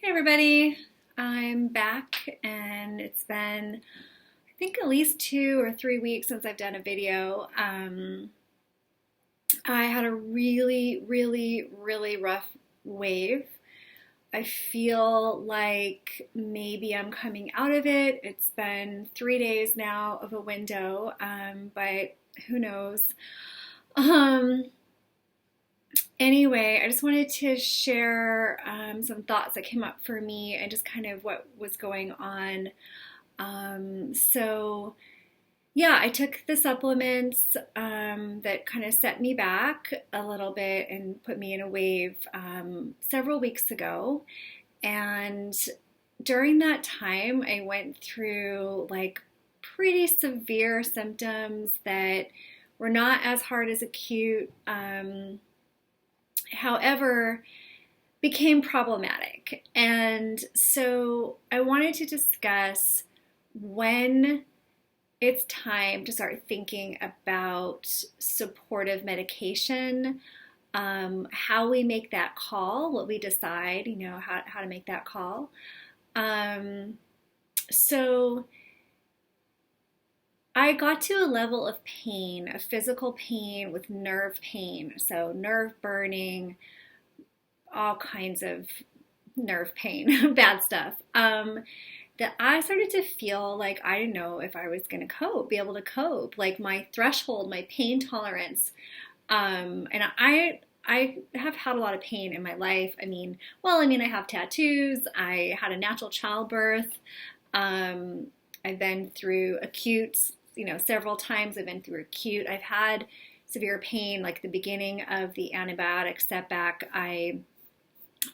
Hey everybody, I'm back and it's been I think at least 2 or 3 weeks since I've done a video. I had a really rough wave. I feel like maybe I'm coming out of it. It's been 3 days now of a window, but who knows? Um, Anyway, I just wanted to share some thoughts that came up for me and just kind of what was going on. So, yeah, I took the supplements that kind of set me back a little bit and put me in a wave several weeks ago. And during that time, I went through like pretty severe symptoms that were not as hard as acute. However, became problematic. And so I wanted to discuss when it's time to start thinking about supportive medication, how we make that call, what we decide, how to make that call. Um, so I got to a level of pain, of physical pain with nerve pain. So nerve burning, all kinds of nerve pain, bad stuff. That I started to feel like I didn't know if I was going to be able to cope, like my threshold, my pain tolerance. And I have had a lot of pain in my life. I have tattoos. I had a natural childbirth. I've been through acute, several times. I've been through acute. I've had severe pain, like the beginning of the antibiotic setback. I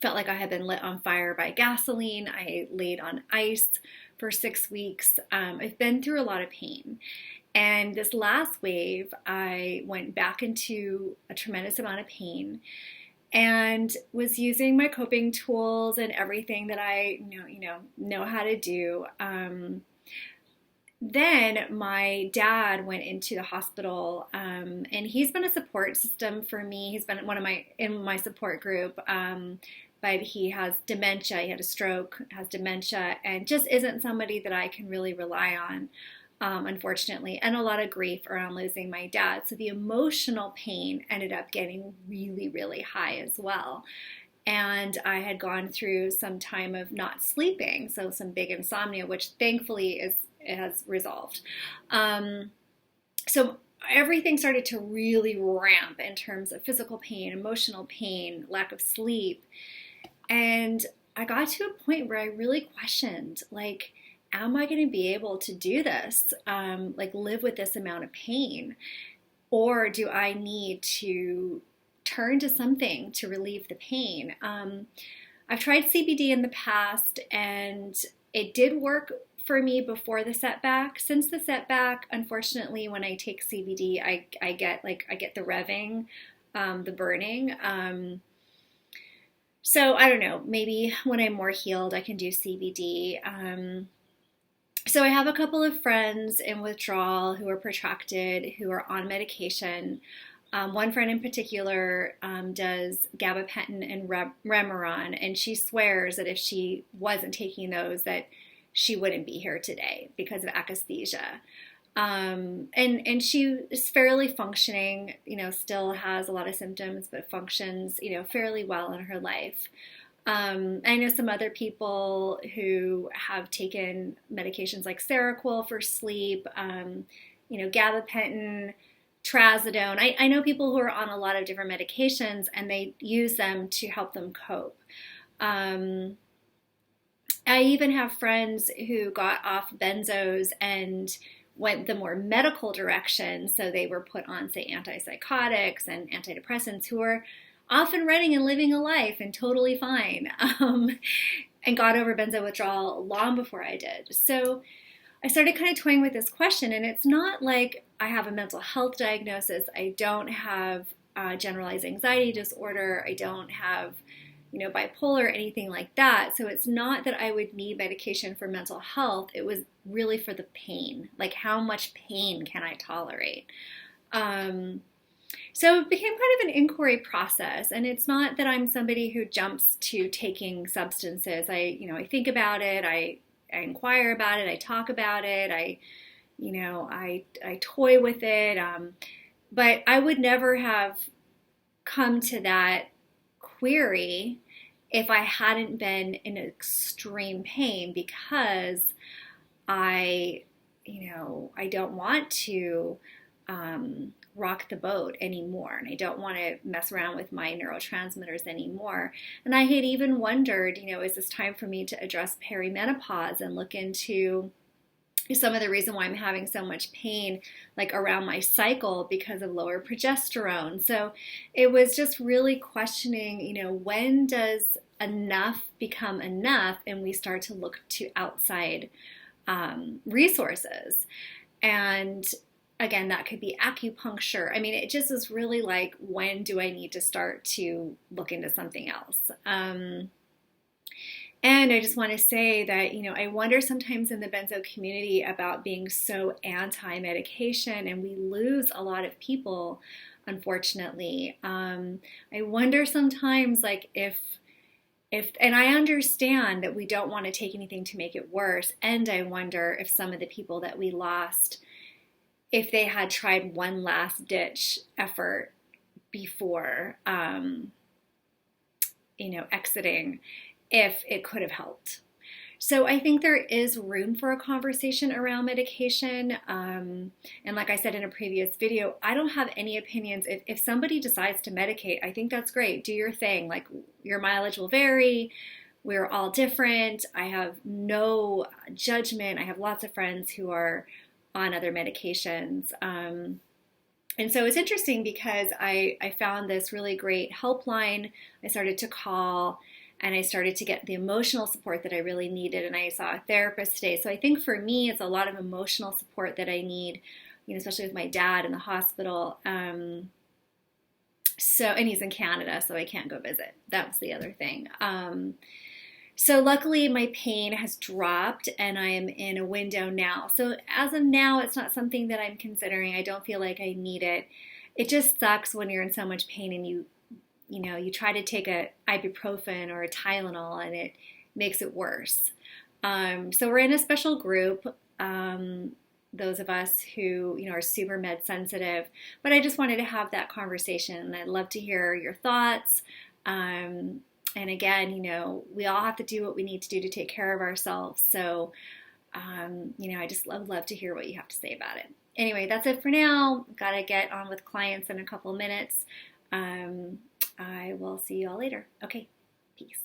felt like I had been lit on fire by gasoline. I laid on ice for 6 weeks. I've been through a lot of pain. And this last wave, I went back into a tremendous amount of pain and was using my coping tools and everything that I know how to do. Then my dad went into the hospital, and he's been a support system for me. He's been in my support group, but he has dementia. He had a stroke, has dementia, and just isn't somebody that I can really rely on, unfortunately, and a lot of grief around losing my dad. So the emotional pain ended up getting really high as well. And I had gone through some time of not sleeping, so some big insomnia, which thankfully it has resolved. So everything started to really ramp in terms of physical pain, emotional pain, lack of sleep. And I got to a point where I really questioned, like, am I going to be able to do this? Like live with this amount of pain? Or do I need to turn to something to relieve the pain? I've tried CBD in the past and it did work for me before the setback. Since the setback, unfortunately, when I take CBD, I get the revving, the burning. So I don't know, maybe when I'm more healed, I can do CBD. So I have a couple of friends in withdrawal who are protracted, who are on medication. One friend in particular does gabapentin and Remeron, and she swears that if she wasn't taking those, that she wouldn't be here today because of akathisia. And she is fairly functioning, still has a lot of symptoms, but functions, fairly well in her life. I know some other people who have taken medications like Seroquel for sleep, gabapentin, trazodone. I know people who are on a lot of different medications and they use them to help them cope. I even have friends who got off benzos and went the more medical direction. So they were put on, say, antipsychotics and antidepressants, who are off and running and living a life and totally fine, and got over benzo withdrawal long before I did. So I started kind of toying with this question, and it's not like I have a mental health diagnosis. I don't have generalized anxiety disorder. I don't have bipolar or anything like that. So it's not that I would need medication for mental health. It was really for the pain. Like, how much pain can I tolerate? So it became kind of an inquiry process, and it's not that I'm somebody who jumps to taking substances. I think about it, I inquire about it, I talk about it, I toy with it, but I would never have come to that query if I hadn't been in extreme pain because I, I don't want to rock the boat anymore, and I don't want to mess around with my neurotransmitters anymore. And I had even wondered, is this time for me to address perimenopause and look into some of the reason why I'm having so much pain, like around my cycle because of lower progesterone. So it was just really questioning, when does enough become enough and we start to look to outside resources. And again, that could be acupuncture. I mean, it just is really like, when do I need to start to look into something else? And I just want to say that, I wonder sometimes in the benzo community about being so anti-medication, and we lose a lot of people, unfortunately. I wonder sometimes, like, and I understand that we don't want to take anything to make it worse, and I wonder if some of the people that we lost, if they had tried one last ditch effort before, exiting, if it could have helped. So I think there is room for a conversation around medication. And like I said in a previous video, I don't have any opinions. If somebody decides to medicate, I think that's great. Do your thing. Like, your mileage will vary. We're all different. I have no judgment. I have lots of friends who are on other medications. And so it's interesting because I found this really great helpline. I started to call, and I started to get the emotional support that I really needed, and I saw a therapist today. So I think for me, it's a lot of emotional support that I need, especially with my dad in the hospital. And he's in Canada, so I can't go visit. That's the other thing. So luckily my pain has dropped and I am in a window now. So as of now, it's not something that I'm considering. I don't feel like I need it. It just sucks when you're in so much pain and you try to take a ibuprofen or a Tylenol and it makes it worse. So we're in a special group, those of us who, are super med sensitive, but I just wanted to have that conversation, and I'd love to hear your thoughts. And again, we all have to do what we need to do to take care of ourselves. So, I just love to hear what you have to say about it. Anyway, that's it for now. Got to get on with clients in a couple minutes. I will see you all later. Okay, peace.